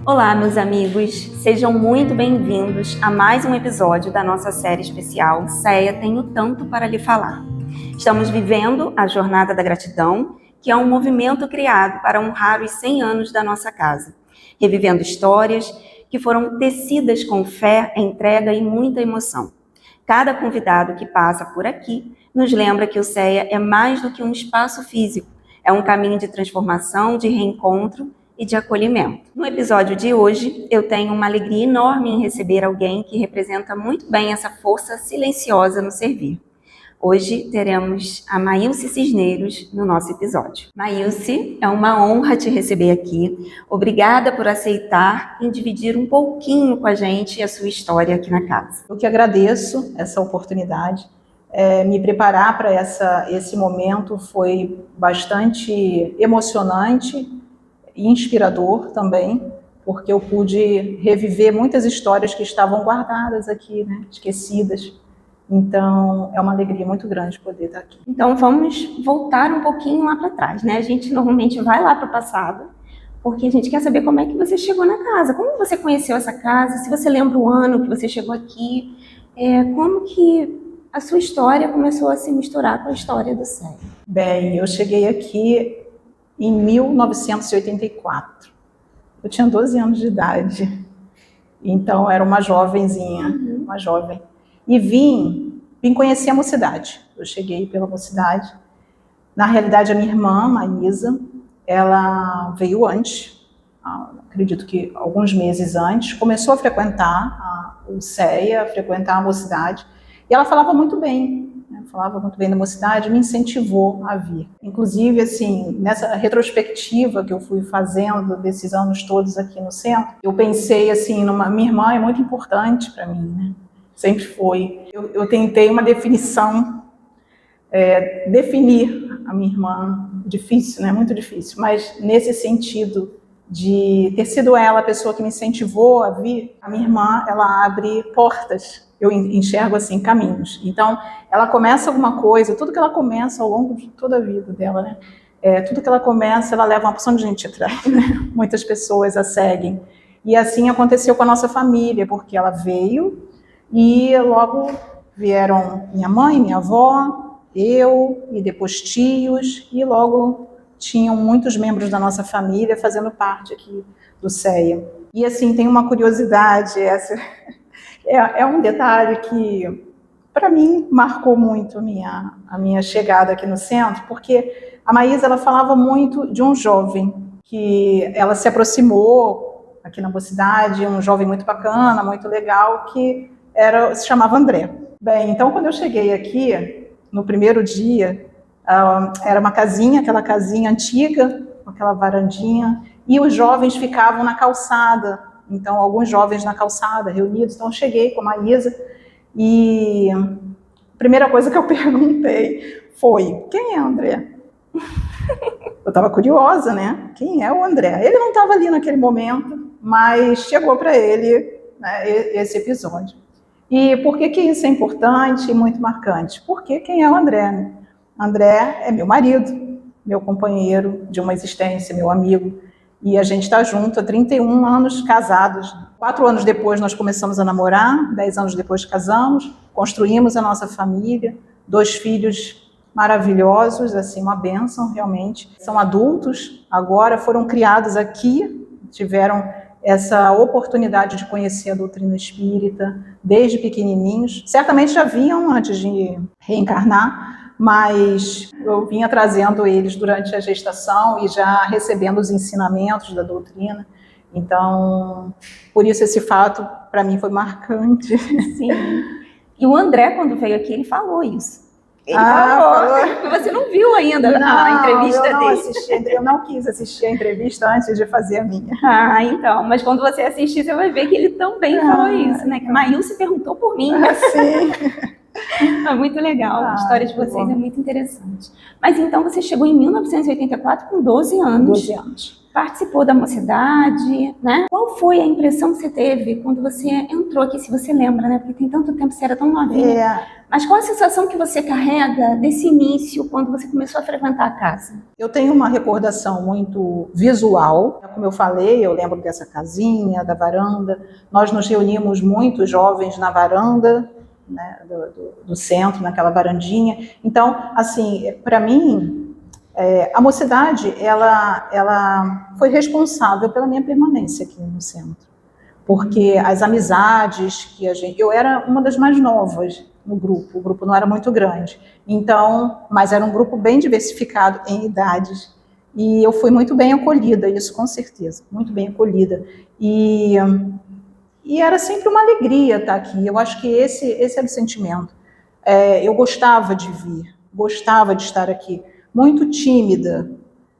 Olá, meus amigos, sejam muito bem-vindos a mais um episódio da nossa série especial Ceia Tenho Tanto para Lhe Falar. Estamos vivendo a Jornada da Gratidão, que é um movimento criado para honrar os 100 anos da nossa casa, revivendo histórias que foram tecidas com fé, entrega e muita emoção. Cada convidado que passa por aqui nos lembra que o Ceia é mais do que um espaço físico, é um caminho de transformação, de reencontro e de acolhimento. No episódio de hoje, eu tenho uma alegria enorme em receber alguém que representa muito bem essa força silenciosa no servir. Hoje teremos a Maílce Cisneros no nosso episódio. Maílce, é uma honra te receber aqui. Obrigada por aceitar e dividir um pouquinho com a gente a sua história aqui na casa. Eu que agradeço essa oportunidade. Me preparar para esse momento foi bastante emocionante e inspirador também, porque eu pude reviver muitas histórias que estavam guardadas aqui, né, esquecidas. Então, é uma alegria muito grande poder estar aqui. Então, vamos voltar um pouquinho lá para trás, né? A gente normalmente vai lá para o passado, porque a gente quer saber como é que você chegou na casa, como você conheceu essa casa, se você lembra o ano que você chegou aqui, como que a sua história começou a se misturar com a história do Ceia. Bem, eu cheguei aqui em 1984. Eu tinha 12 anos de idade, então era uma jovenzinha, uma jovem. E vim conhecer a mocidade. Eu cheguei pela mocidade. Na realidade, a minha irmã, Maísa, ela veio antes, acredito que alguns meses antes, começou a frequentar o Ceia, a frequentar a mocidade, e ela falava muito bem, né? Falava muito bem da mocidade, me incentivou a vir. Inclusive, assim, nessa retrospectiva que eu fui fazendo desses anos todos aqui no centro, eu pensei assim, minha irmã é muito importante para mim, né? Sempre foi. Eu tentei uma definição, definir a minha irmã, difícil, né? Muito difícil, mas nesse sentido de ter sido ela a pessoa que me incentivou a vir, a minha irmã, ela abre portas, eu enxergo assim, caminhos. Então, ela começa alguma coisa, tudo que ela começa ao longo de toda a vida dela, né? Tudo que ela começa, ela leva uma porção de gente atrás, né? Muitas pessoas a seguem. E assim aconteceu com a nossa família, porque ela veio e logo vieram minha mãe, minha avó, eu e depois tios, e logo tinham muitos membros da nossa família fazendo parte aqui do Ceia. E assim, tem uma curiosidade, essa é um detalhe que, para mim, marcou muito a minha chegada aqui no centro, porque a Maísa, ela falava muito de um jovem que ela se aproximou aqui na mocidade, um jovem muito bacana, muito legal, que se chamava André. Bem, então quando eu cheguei aqui, no primeiro dia, era uma casinha, aquela casinha antiga, com aquela varandinha, e os jovens ficavam na calçada, então alguns jovens na calçada, reunidos. Então eu cheguei com a Maísa e a primeira coisa que eu perguntei foi: quem é André? Eu estava curiosa, né? Quem é o André? Ele não estava ali naquele momento, mas chegou para ele, né, esse episódio. E por que isso é importante e muito marcante? Porque quem é o André? Né? André é meu marido, meu companheiro de uma existência, meu amigo. E a gente está junto há 31 anos casados. 4 anos depois nós começamos a namorar, 10 anos depois casamos, construímos a nossa família, 2 filhos maravilhosos, assim, uma bênção realmente. São adultos, agora foram criados aqui, tiveram essa oportunidade de conhecer a doutrina espírita desde pequenininhos. Certamente já vinham antes de reencarnar, mas eu vinha trazendo eles durante a gestação e já recebendo os ensinamentos da doutrina. Então, por isso esse fato para mim foi marcante. Sim. E o André, quando veio aqui, ele falou isso. Ele falou. Você não viu ainda a entrevista dele? Eu não quis assistir a entrevista antes de fazer a minha. Então. Mas quando você assistir, você vai ver que ele também falou isso, né? Que Maílce perguntou por mim. Sim. É muito legal, a história de vocês bom. é muito interessante. Mas então você chegou em 1984 com 12 anos. 12 anos. Participou da mocidade, né? Qual foi a impressão que você teve quando você entrou aqui, se você lembra, né? Porque tem tanto tempo, você era tão novinha. Mas qual a sensação que você carrega desse início, quando você começou a frequentar a casa? Eu tenho uma recordação muito visual. Como eu falei, eu lembro dessa casinha, da varanda. Nós nos reunimos muitos jovens na varanda, né, do centro, naquela varandinha. Então, assim, para mim, a mocidade, ela foi responsável pela minha permanência aqui no centro. Porque as amizades que eu era uma das mais novas no grupo, o grupo não era muito grande. Então, mas era um grupo bem diversificado em idades. E eu fui muito bem acolhida, isso com certeza, muito bem acolhida. E era sempre uma alegria estar aqui. Eu acho que esse era o sentimento. Eu gostava de vir, gostava de estar aqui. Muito tímida,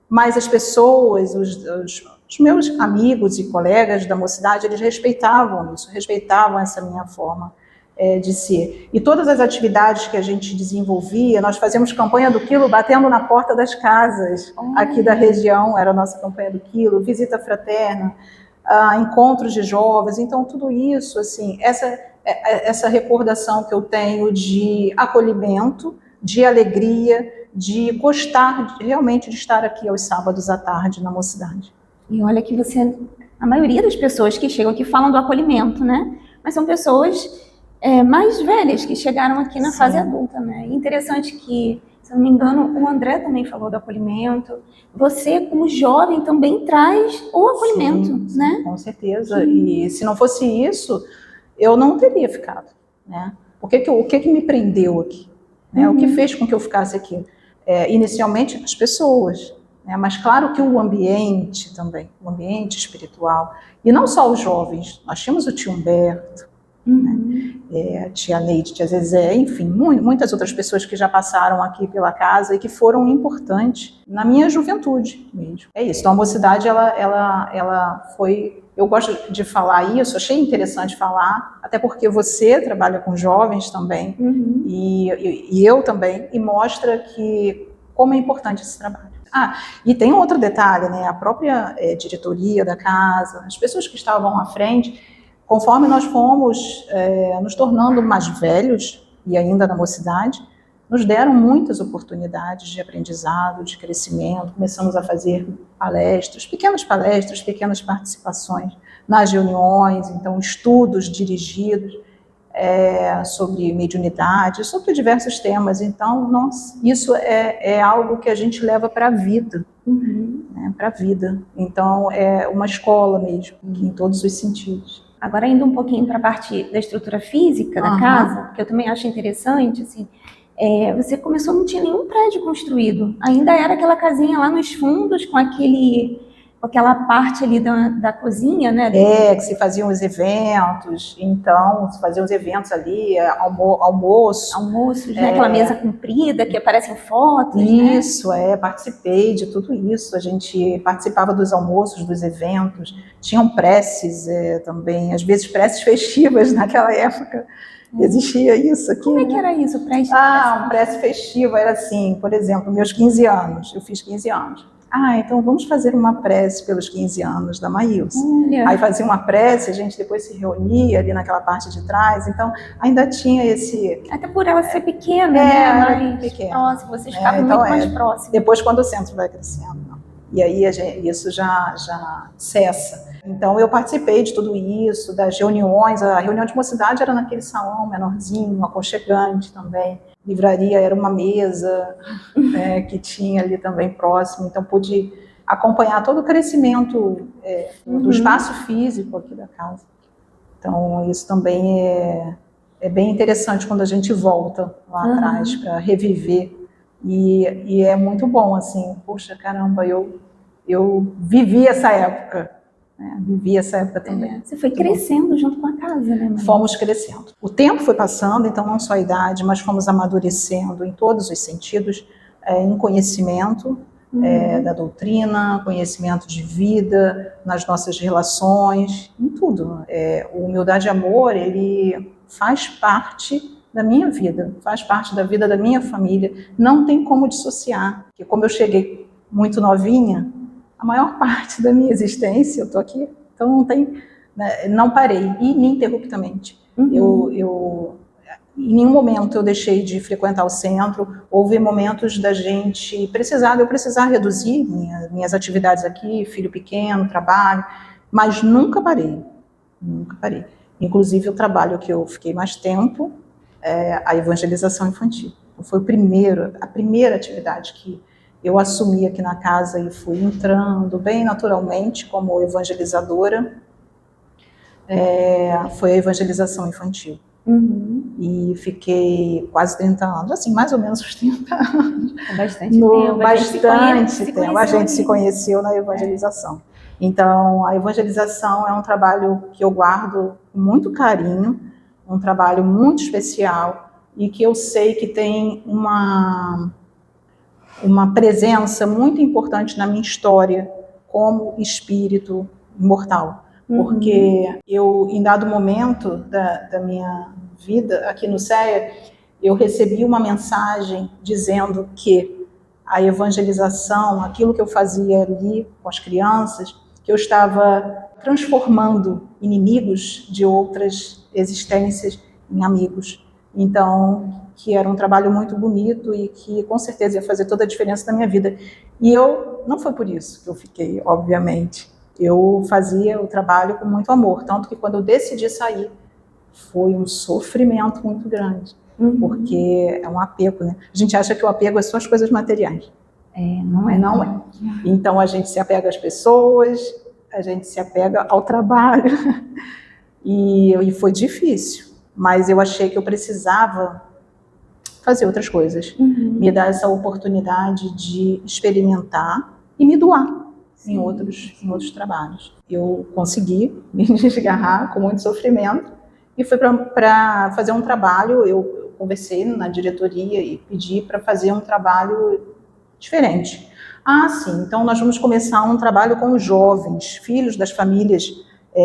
mas as pessoas, os meus amigos e colegas da mocidade, eles respeitavam isso, respeitavam essa minha forma de ser. E todas as atividades que a gente desenvolvia, nós fazíamos campanha do quilo batendo na porta das casas aqui da região, era a nossa campanha do quilo, visita fraterna, encontros de jovens. Então tudo isso, assim, essa recordação que eu tenho de acolhimento, de alegria, de gostar realmente de estar aqui aos sábados à tarde na mocidade. E olha que a maioria das pessoas que chegam aqui falam do acolhimento, né? Mas são pessoas mais velhas que chegaram aqui na fase adulta, né? E interessante que, se eu não me engano, o André também falou do acolhimento. Você, como jovem, também traz o acolhimento, sim, né? Com certeza. E se não fosse isso, eu não teria ficado, né? O que me prendeu aqui? Né? O que fez com que eu ficasse aqui? Inicialmente, as pessoas, né? Mas claro que o ambiente também, o ambiente espiritual. E não só os jovens, nós tínhamos o tio Humberto, né? A tia Neide, tia Zezé, enfim, muitas outras pessoas que já passaram aqui pela casa e que foram importantes na minha juventude mesmo. É isso, então a mocidade, ela foi... Eu gosto de falar isso, achei interessante falar, até porque você trabalha com jovens também, e eu também, e mostra que como é importante esse trabalho. E tem outro detalhe, né? A própria diretoria da casa, as pessoas que estavam à frente, conforme nós fomos nos tornando mais velhos, e ainda na mocidade, nos deram muitas oportunidades de aprendizado, de crescimento. Começamos a fazer palestras, pequenas participações nas reuniões, então estudos dirigidos sobre mediunidade, sobre diversos temas. Então, isso é algo que a gente leva para a vida, né, para a vida. Então, é uma escola mesmo, em todos os sentidos. Agora, indo um pouquinho para a parte da estrutura física da casa, que eu também acho interessante, assim, você começou, não tinha nenhum prédio construído, ainda era aquela casinha lá nos fundos, com aquela parte ali da cozinha, né? Que se faziam os eventos, então, se faziam os eventos ali, almoço. Almoços, né? Aquela mesa comprida que aparecem fotos, isso, né? Participei de tudo isso, a gente participava dos almoços, dos eventos, tinham preces também, às vezes preces festivas naquela época. Existia isso aqui. Como é que era isso? Um prece festivo era assim, por exemplo, meus 15 anos, eu fiz 15 anos. Então vamos fazer uma prece pelos 15 anos da Maílson. Aí fazia uma prece, a gente depois se reunia ali naquela parte de trás, então ainda tinha esse... Até por ela ser pequena, né? Mais pequena. Próximo, vocês ficavam então, muito mais próximos. Depois quando o centro vai crescendo, não. E aí isso já cessa. Então eu participei de tudo isso, das reuniões. A reunião de mocidade era naquele salão menorzinho, aconchegante também. Livraria era uma mesa que tinha ali também próximo. Então pude acompanhar todo o crescimento do espaço físico aqui da casa. Então isso também é bem interessante quando a gente volta lá atrás para reviver. E é muito bom, assim, poxa, caramba, eu vivi essa época, né? Vivi essa época também. Você foi crescendo junto com a casa, né, mãe? Fomos crescendo. O tempo foi passando, então não só a idade, mas fomos amadurecendo em todos os sentidos, em conhecimento da doutrina, conhecimento de vida, nas nossas relações, em tudo. O Humildade e Amor, ele faz parte da minha vida, faz parte da vida da minha família, não tem como dissociar. Porque como eu cheguei muito novinha, a maior parte da minha existência, eu estou aqui, então não tem, né, não parei, ininterruptamente. Em nenhum momento eu deixei de frequentar o centro, houve momentos da gente eu precisar reduzir minhas atividades aqui, filho pequeno, trabalho, mas nunca parei, nunca parei. Inclusive o trabalho que eu fiquei mais tempo é a evangelização infantil. Foi a primeira atividade que eu assumi aqui na casa e fui entrando bem naturalmente como evangelizadora, foi a evangelização infantil. E fiquei quase 30 anos, assim, mais ou menos uns 30 anos. É bastante tempo. Bastante tempo. A gente se conheceu na evangelização. Então, a evangelização é um trabalho que eu guardo com muito carinho, um trabalho muito especial e que eu sei que tem uma presença muito importante na minha história como espírito imortal. Porque eu, em dado momento da minha vida aqui no CEA, eu recebi uma mensagem dizendo que a evangelização, aquilo que eu fazia ali com as crianças, que eu estava transformando inimigos de outras existências em amigos. Então, que era um trabalho muito bonito e que com certeza ia fazer toda a diferença na minha vida. E não foi por isso que eu fiquei, obviamente. Eu fazia o trabalho com muito amor, tanto que quando eu decidi sair, foi um sofrimento muito grande, porque é um apego, né? A gente acha que o apego é só as coisas materiais. Não é. Não é. Então a gente se apega às pessoas, a gente se apega ao trabalho, e foi difícil, mas eu achei que eu precisava fazer outras coisas, me dar essa oportunidade de experimentar e me doar em outros trabalhos. Eu consegui me desgarrar com muito sofrimento e fui para fazer um trabalho. Eu conversei na diretoria e pedi para fazer um trabalho diferente. Sim, então nós vamos começar um trabalho com os jovens, filhos das famílias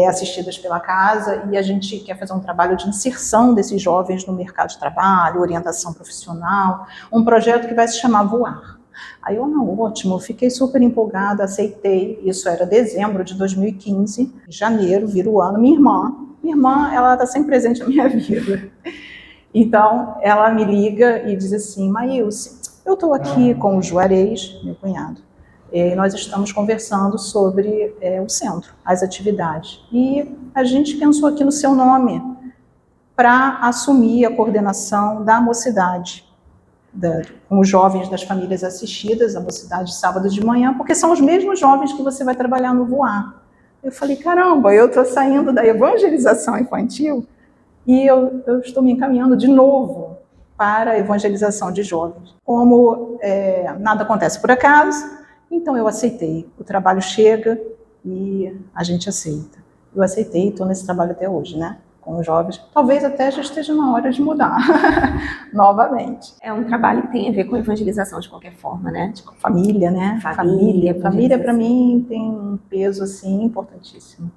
assistidas pela casa, e a gente quer fazer um trabalho de inserção desses jovens no mercado de trabalho, orientação profissional, um projeto que vai se chamar Voar. Aí eu, ótimo, fiquei super empolgada, aceitei. Isso era dezembro de 2015, em janeiro, vira o ano. Minha irmã, ela está sempre presente na minha vida. Então, ela me liga e diz assim: Maílce, eu estou aqui com o Juarez, meu cunhado, e nós estamos conversando sobre o centro, as atividades. E a gente pensou aqui no seu nome para assumir a coordenação da mocidade, com os jovens das famílias assistidas, a mocidade sábado de manhã, porque são os mesmos jovens que você vai trabalhar no Voar. Eu falei, caramba, eu estou saindo da evangelização infantil e eu estou me encaminhando de novo para a evangelização de jovens. Como nada acontece por acaso, então eu aceitei. O trabalho chega e a gente aceita. Eu aceitei e estou nesse trabalho até hoje, né? Com os jovens. Talvez até já esteja na hora de mudar novamente. É um trabalho que tem a ver com evangelização de qualquer forma, né? Família, né? Família para mim tem um peso assim importantíssimo.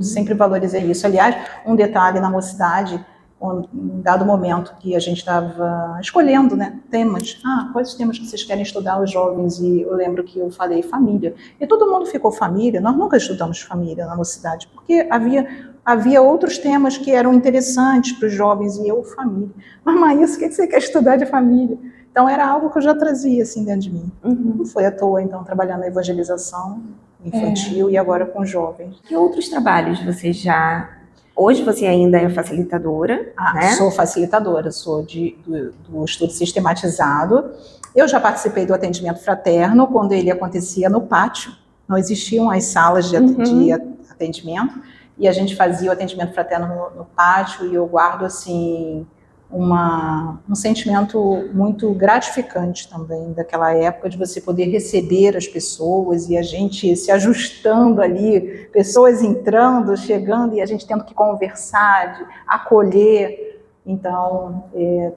Sempre valorizei isso. Aliás, um detalhe na mocidade, em dado momento que a gente estava escolhendo, né, temas. Quais os temas que vocês querem estudar os jovens? E eu lembro que eu falei família. E todo mundo ficou família. Nós nunca estudamos família na mocidade, porque havia outros temas que eram interessantes para os jovens, e eu, família. Mas, o que você quer estudar de família? Então, era algo que eu já trazia assim dentro de mim. Não foi à toa, então, trabalhando na evangelização infantil e agora com jovens. Que outros trabalhos você já... Hoje você ainda é facilitadora, né? Sou facilitadora, sou do estudo sistematizado. Eu já participei do atendimento fraterno, quando ele acontecia no pátio. Não existiam as salas de atendimento, e a gente fazia o atendimento fraterno no pátio, e eu guardo assim um sentimento muito gratificante também daquela época, de você poder receber as pessoas e a gente se ajustando ali, pessoas entrando, chegando, e a gente tendo que conversar, de acolher. Então,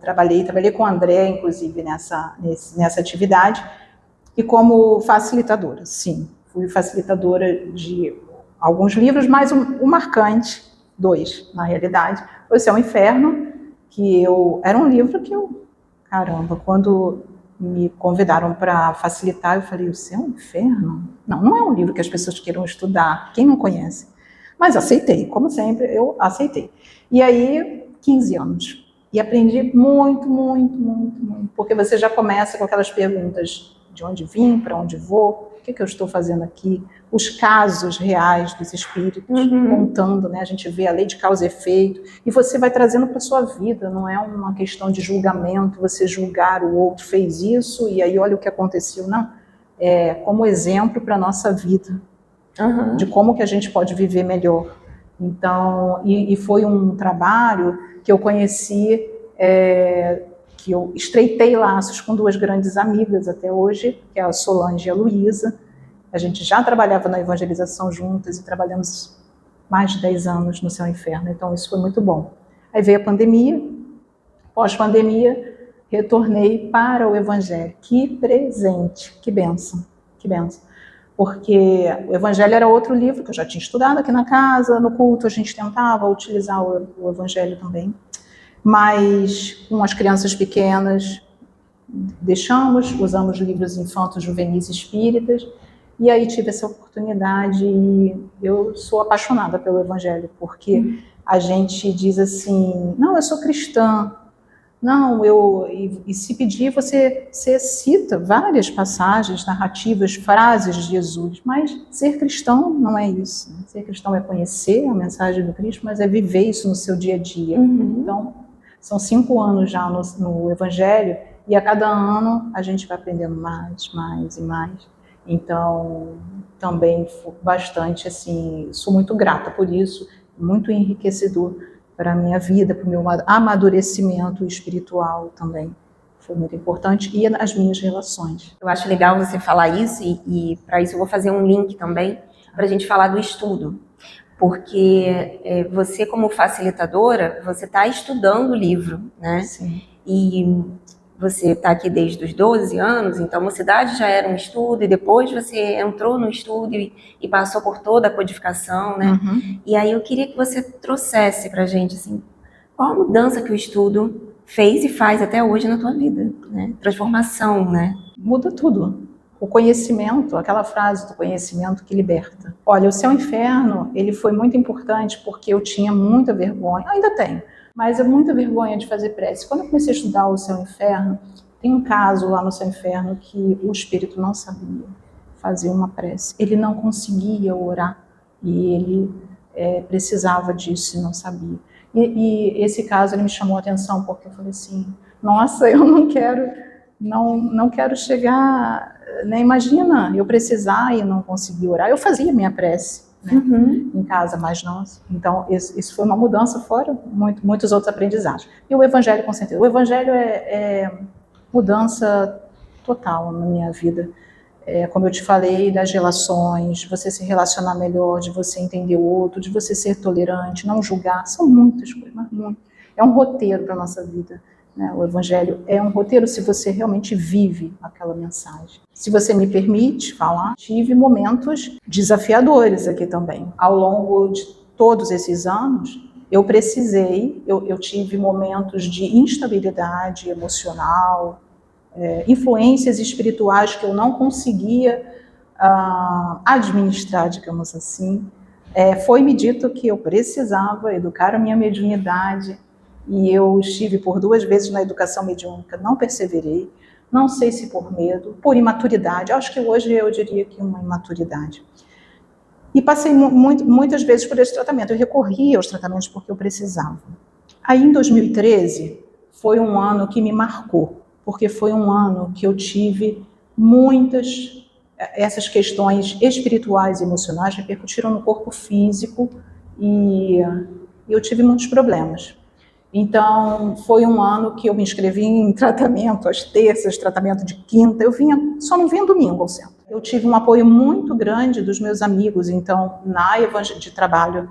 trabalhei com o André, inclusive, nessa atividade, e como facilitadora, sim. Fui facilitadora de alguns livros, mas o marcante, 2, na realidade, foi O Céu e o Inferno, era um livro que caramba, quando me convidaram para facilitar, eu falei, o céu é um inferno? Não é um livro que as pessoas queiram estudar, quem não conhece? Mas aceitei, como sempre, eu aceitei. E aí, 15 anos. E aprendi muito, muito, muito, muito. Porque você já começa com aquelas perguntas: de onde vim, para onde vou, o que eu estou fazendo aqui? Os casos reais dos espíritos, contando, né? A gente vê a lei de causa e efeito, e você vai trazendo para a sua vida, não é uma questão de julgamento, você julgar o outro fez isso, e aí olha o que aconteceu. Não, é como exemplo para a nossa vida, de como que a gente pode viver melhor. Então, e foi um trabalho que eu conheci, que eu estreitei laços com duas grandes amigas até hoje, que é a Solange e a Luísa. A gente já trabalhava na evangelização juntas e trabalhamos mais de 10 anos no Céu e Inferno, então isso foi muito bom. Aí veio a pandemia, pós-pandemia, retornei para o Evangelho. Que presente, que bênção, que bênção. Porque o Evangelho era outro livro que eu já tinha estudado aqui na casa, no culto a gente tentava utilizar o Evangelho também, mas com as crianças pequenas usamos livros infantos, juvenis espíritas, e aí tive essa oportunidade e eu sou apaixonada pelo Evangelho, porque a gente diz assim, não, eu sou cristã, não, e se pedir, você cita várias passagens, narrativas, frases de Jesus, mas ser cristão não é isso. Né? Ser cristão é conhecer a mensagem do Cristo, mas é viver isso no seu dia a dia. Então, são 5 anos já no Evangelho, e a cada ano a gente vai aprendendo mais e mais. Então, também bastante, assim, sou muito grata por isso, muito enriquecedor para a minha vida, para o meu amadurecimento espiritual também. Foi muito importante, e as minhas relações. Eu acho legal você falar isso, e para isso eu vou fazer um link também, para a gente falar do estudo. Porque você, como facilitadora, você está estudando o livro, né? Sim. E você está aqui desde os 12 anos, então a mocidade já era um estudo, e depois você entrou no estudo e passou por toda a codificação, né? E aí eu queria que você trouxesse para a gente, assim, qual a mudança que o estudo fez e faz até hoje na tua vida, né? Transformação, né? Muda tudo. O conhecimento, aquela frase do conhecimento que liberta. Olha, o Céu e Inferno, ele foi muito importante porque eu tinha muita vergonha, ainda tenho, mas é muita vergonha de fazer prece. Quando eu comecei a estudar o Céu e Inferno, tem um caso lá no Céu e Inferno que o espírito não sabia fazer uma prece. Ele não conseguia orar e ele precisava disso e não sabia. E esse caso ele me chamou a atenção porque eu falei assim, nossa, eu não quero chegar, né? Imagina, eu precisar e não conseguir orar. Eu fazia minha prece, né? Em casa, mas não. Então, isso foi uma mudança, fora muitos outros aprendizados. E o Evangelho, com certeza. O Evangelho é mudança total na minha vida. Como eu te falei, das relações, de você se relacionar melhor, de você entender o outro, de você ser tolerante, não julgar. São muitas coisas, mas muito. É um roteiro para a nossa vida. O Evangelho é um roteiro se você realmente vive aquela mensagem. Se você me permite falar, tive momentos desafiadores aqui também. Ao longo de todos esses anos, eu tive momentos de instabilidade emocional, influências espirituais que eu não conseguia administrar, digamos assim. Foi-me dito que eu precisava educar a minha mediunidade, e eu estive por 2 vezes na educação mediúnica, não perseverei, não sei se por medo, por imaturidade, acho que hoje eu diria que uma imaturidade. E passei muitas vezes por esse tratamento, eu recorri aos tratamentos porque eu precisava. Aí em 2013, foi um ano que me marcou, porque foi um ano que eu tive essas questões espirituais e emocionais repercutiram no corpo físico, e eu tive muitos problemas. Então, foi um ano que eu me inscrevi em tratamento às terças, tratamento de quinta. Só não vinha domingo ao centro. Eu tive um apoio muito grande dos meus amigos, então, de trabalho.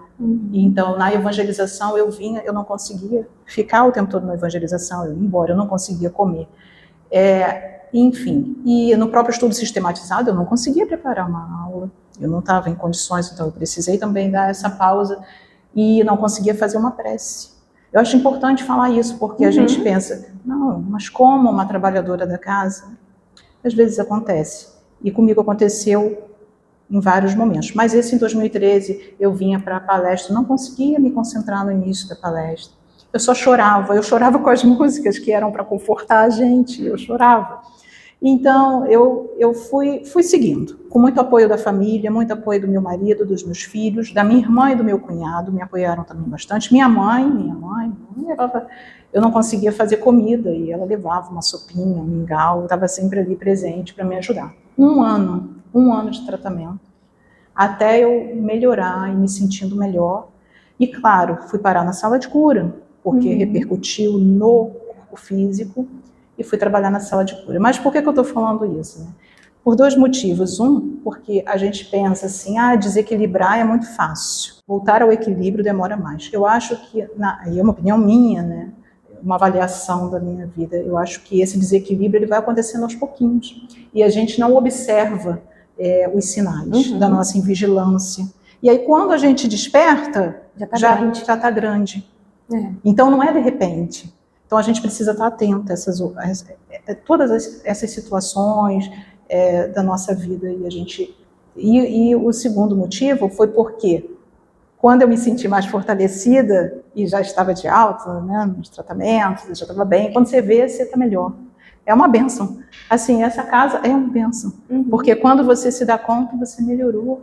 Então, na evangelização, eu não conseguia ficar o tempo todo na evangelização, eu ia embora, eu não conseguia comer. Enfim, e no próprio estudo sistematizado, eu não conseguia preparar uma aula, eu não estava em condições, então eu precisei também dar essa pausa, e não conseguia fazer uma prece. Eu acho importante falar isso, porque a gente pensa, não, mas como uma trabalhadora da casa? Às vezes acontece. E comigo aconteceu em vários momentos. Mas esse em 2013, eu vinha para a palestra, não conseguia me concentrar no início da palestra. Eu chorava com as músicas que eram para confortar a gente, eu chorava. Então, eu fui seguindo, com muito apoio da família, muito apoio do meu marido, dos meus filhos, da minha irmã e do meu cunhado, me apoiaram também bastante. Minha mãe eu não conseguia fazer comida e ela levava uma sopinha, um mingau, estava sempre ali presente para me ajudar. Um ano de tratamento, até eu melhorar e me sentindo melhor. E claro, fui parar na sala de cura, porque repercutiu no corpo físico, e fui trabalhar na sala de cura. Mas por que eu estou falando isso? Né? Por dois motivos. Um, porque a gente pensa assim, desequilibrar é muito fácil. Voltar ao equilíbrio demora mais. Eu acho que, e é uma opinião minha, né? Uma avaliação da minha vida, eu acho que esse desequilíbrio ele vai acontecendo aos pouquinhos. E a gente não observa os sinais da nossa invigilância. E aí, quando a gente desperta, já está grande. Então, não é de repente. Então, a gente precisa estar atento a todas essas situações da nossa vida. E o segundo motivo foi porque, quando eu me senti mais fortalecida, e já estava de alta, né, nos tratamentos, já estava bem, quando você vê, você está melhor. É uma bênção. Assim, essa casa é uma bênção. Porque quando você se dá conta, você melhorou.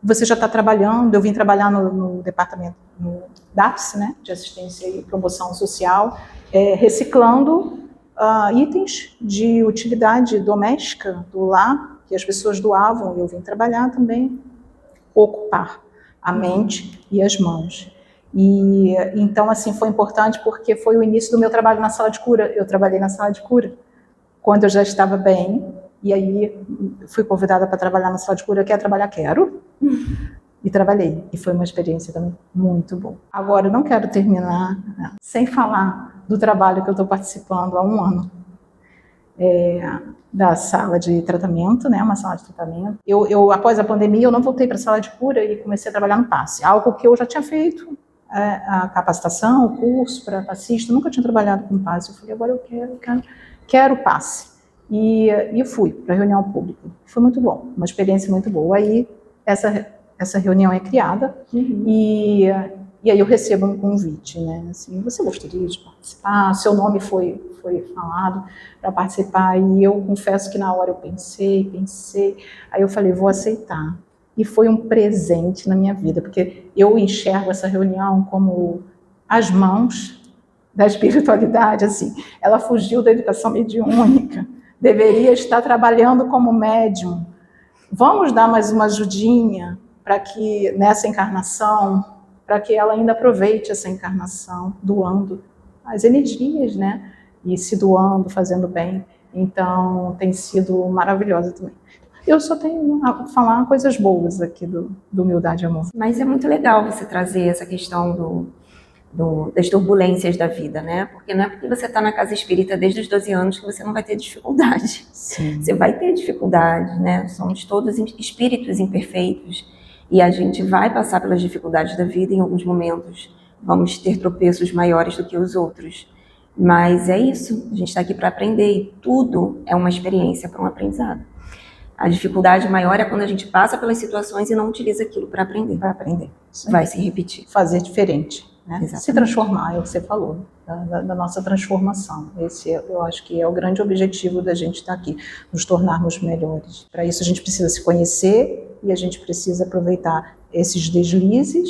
Você já está trabalhando. Eu vim trabalhar no departamento, no DAPS, né, de assistência e promoção social, reciclando itens de utilidade doméstica do lar, que as pessoas doavam, e eu vim trabalhar também, ocupar a mente e as mãos. E então, assim, foi importante porque foi o início do meu trabalho na sala de cura. Eu trabalhei na sala de cura quando eu já estava bem, e aí fui convidada para trabalhar na sala de cura. Quero. E trabalhei. E foi uma experiência também muito boa. Agora, eu não quero terminar sem falar do trabalho que eu estou participando há um ano. Da sala de tratamento, né, uma sala de tratamento. Eu após a pandemia, eu não voltei para a sala de cura e comecei a trabalhar no PASSE, algo que eu já tinha feito, a capacitação, o curso para passista, nunca tinha trabalhado com PASSE. Eu falei, agora eu quero PASSE. E fui para a reunião pública. Foi muito bom, uma experiência muito boa. Aí essa reunião é criada e aí eu recebo um convite, né? Assim, você gostaria de participar? Seu nome foi falado para participar, e eu confesso que na hora eu pensei, aí eu falei, vou aceitar. E foi um presente na minha vida, porque eu enxergo essa reunião como as mãos da espiritualidade, assim. Ela fugiu da educação mediúnica, deveria estar trabalhando como médium. Vamos dar mais uma ajudinha para que nessa encarnação, para que ela ainda aproveite essa encarnação, doando as energias, né? E se doando, fazendo bem. Então, tem sido maravilhosa também. Eu só tenho a falar coisas boas aqui do Humildade e Amor. Mas é muito legal você trazer essa questão das turbulências da vida, né? Porque não é porque você está na casa espírita desde os 12 anos que você não vai ter dificuldade. Sim. Você vai ter dificuldade, né? Somos todos espíritos imperfeitos e a gente vai passar pelas dificuldades da vida em alguns momentos. Vamos ter tropeços maiores do que os outros. Mas é isso, a gente está aqui para aprender e tudo é uma experiência para um aprendizado. A dificuldade maior é quando a gente passa pelas situações e não utiliza aquilo para aprender. Vai se repetir. Fazer diferente, né? Se transformar, é o que você falou, da nossa transformação. Esse eu acho que é o grande objetivo da gente estar aqui, nos tornarmos melhores. Para isso a gente precisa se conhecer e a gente precisa aproveitar esses deslizes,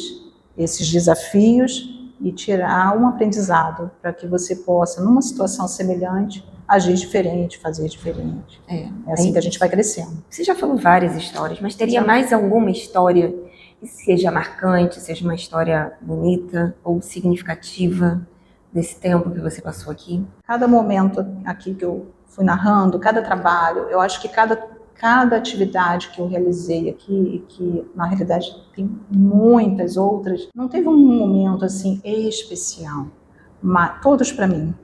esses desafios, e tirar um aprendizado para que você possa, numa situação semelhante, agir diferente, fazer diferente. É assim que a gente vai crescendo. Você já falou várias histórias, mas teria mais alguma história que seja marcante, seja uma história bonita ou significativa desse tempo que você passou aqui? Cada momento aqui que eu fui narrando, cada trabalho, eu acho que cada atividade que eu realizei aqui, que na realidade tem muitas outras, não teve um momento assim especial, mas todos para mim,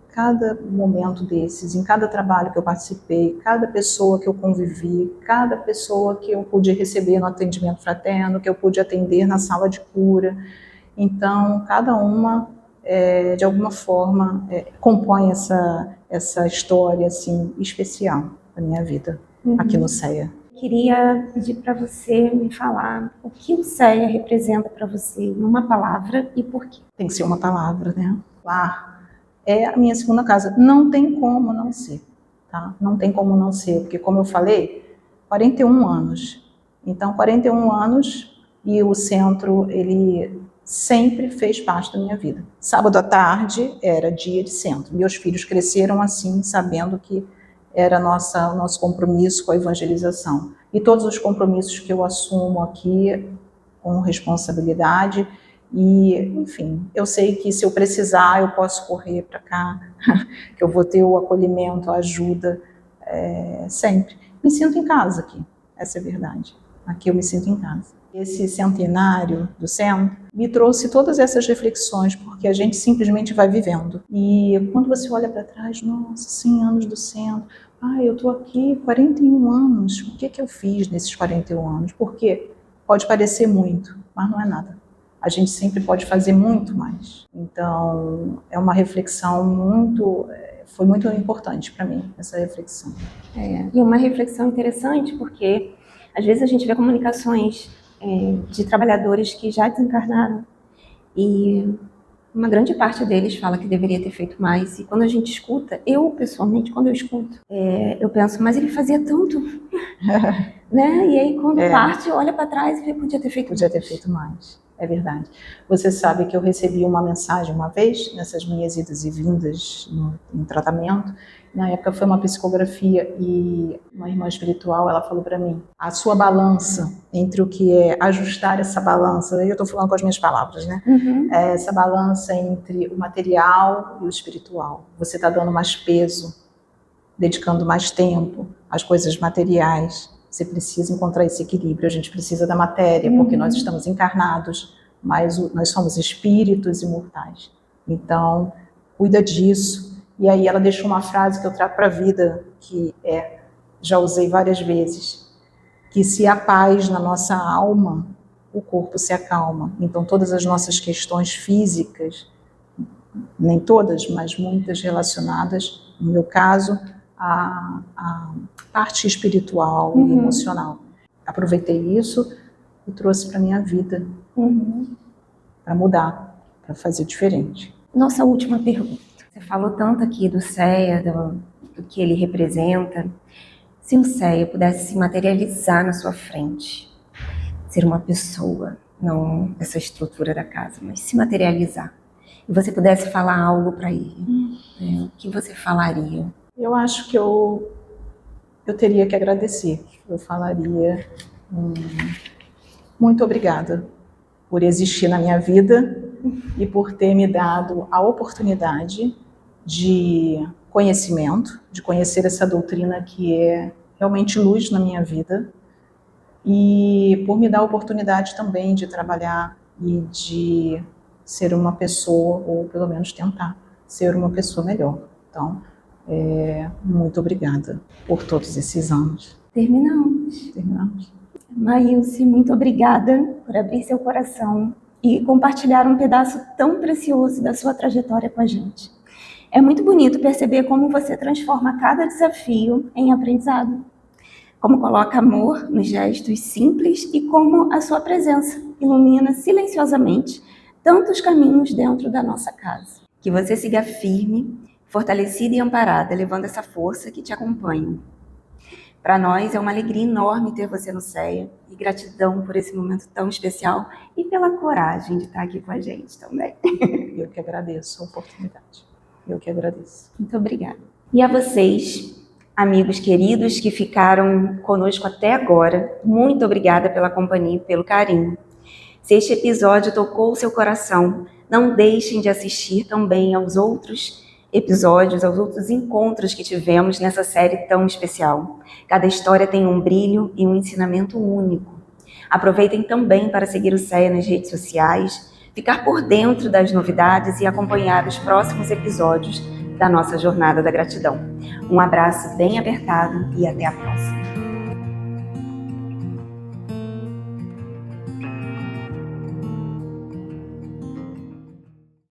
cada momento desses, em cada trabalho que eu participei, cada pessoa que eu convivi, cada pessoa que eu pude receber no atendimento fraterno, que eu pude atender na sala de cura, então cada uma de alguma forma, compõe essa história assim, especial da minha vida aqui no CEA. Queria pedir para você me falar o que o CEA representa para você em uma palavra e por quê. Tem que ser uma palavra, né? Lar é a minha segunda casa. Não tem como não ser, tá? Não tem como não ser, porque como eu falei, 41 anos. Então, 41 anos e o centro, ele sempre fez parte da minha vida. Sábado à tarde era dia de centro. Meus filhos cresceram assim, sabendo que era o nosso compromisso com a evangelização. E todos os compromissos que eu assumo aqui com responsabilidade. E, enfim, eu sei que se eu precisar, eu posso correr para cá, que eu vou ter o acolhimento, a ajuda, sempre. Me sinto em casa aqui, essa é a verdade. Aqui eu me sinto em casa. Esse centenário do centro me trouxe todas essas reflexões, porque a gente simplesmente vai vivendo. E quando você olha para trás, nossa, 100 anos do centro, eu estou aqui 41 anos, o que eu fiz nesses 41 anos? Porque pode parecer muito, mas não é nada. A gente sempre pode fazer muito mais. Então, é uma reflexão foi muito importante para mim, essa reflexão. E uma reflexão interessante, porque às vezes a gente vê comunicações de trabalhadores que já desencarnaram e uma grande parte deles fala que deveria ter feito mais. E quando a gente escuta, eu pessoalmente, quando eu escuto, eu penso, mas ele fazia tanto, né? E aí quando parte, olha para trás e vê, podia ter feito mais. É verdade. Você sabe que eu recebi uma mensagem uma vez, nessas minhas idas e vindas em tratamento. Na época foi uma psicografia e uma irmã espiritual, ela falou para mim, a sua balança entre o que é ajustar essa balança, aí eu estou falando com as minhas palavras, né? Essa balança entre o material e o espiritual. Você está dando mais peso, dedicando mais tempo às coisas materiais. Você precisa encontrar esse equilíbrio. A gente precisa da matéria, porque nós estamos encarnados, mas nós somos espíritos imortais. Então, cuida disso. E aí ela deixou uma frase que eu trago para a vida, que já usei várias vezes, que se há paz na nossa alma, o corpo se acalma. Então, todas as nossas questões físicas, nem todas, mas muitas relacionadas, no meu caso, a parte espiritual e emocional. Aproveitei isso e trouxe para minha vida, para mudar, para fazer diferente. Nossa última pergunta. Você falou tanto aqui do CEA, do que ele representa. Se o CEA pudesse se materializar na sua frente, ser uma pessoa, não essa estrutura da casa, mas se materializar, e você pudesse falar algo para ele, o que você falaria? Eu acho que eu teria que agradecer. Eu falaria muito obrigada por existir na minha vida e por ter me dado a oportunidade de conhecimento, de conhecer essa doutrina que é realmente luz na minha vida e por me dar a oportunidade também de trabalhar e de ser uma pessoa, ou pelo menos tentar ser uma pessoa melhor. Então, muito obrigada por todos esses anos. Terminamos. Maílce, muito obrigada por abrir seu coração e compartilhar um pedaço tão precioso da sua trajetória com a gente. É muito bonito perceber como você transforma cada desafio em aprendizado, como coloca amor nos gestos simples e como a sua presença ilumina silenciosamente tantos caminhos dentro da nossa casa. Que você siga firme, fortalecida e amparada, levando essa força que te acompanha. Para nós é uma alegria enorme ter você no CEA e gratidão por esse momento tão especial e pela coragem de estar aqui com a gente também. Eu que agradeço a oportunidade. Eu que agradeço. Muito obrigada. E a vocês, amigos queridos que ficaram conosco até agora, muito obrigada pela companhia e pelo carinho. Se este episódio tocou o seu coração, não deixem de assistir também aos outros episódios, aos outros encontros que tivemos nessa série tão especial. Cada história tem um brilho e um ensinamento único. Aproveitem também para seguir o CEA nas redes sociais, ficar por dentro das novidades e acompanhar os próximos episódios da nossa Jornada da Gratidão. Um abraço bem apertado e até a próxima.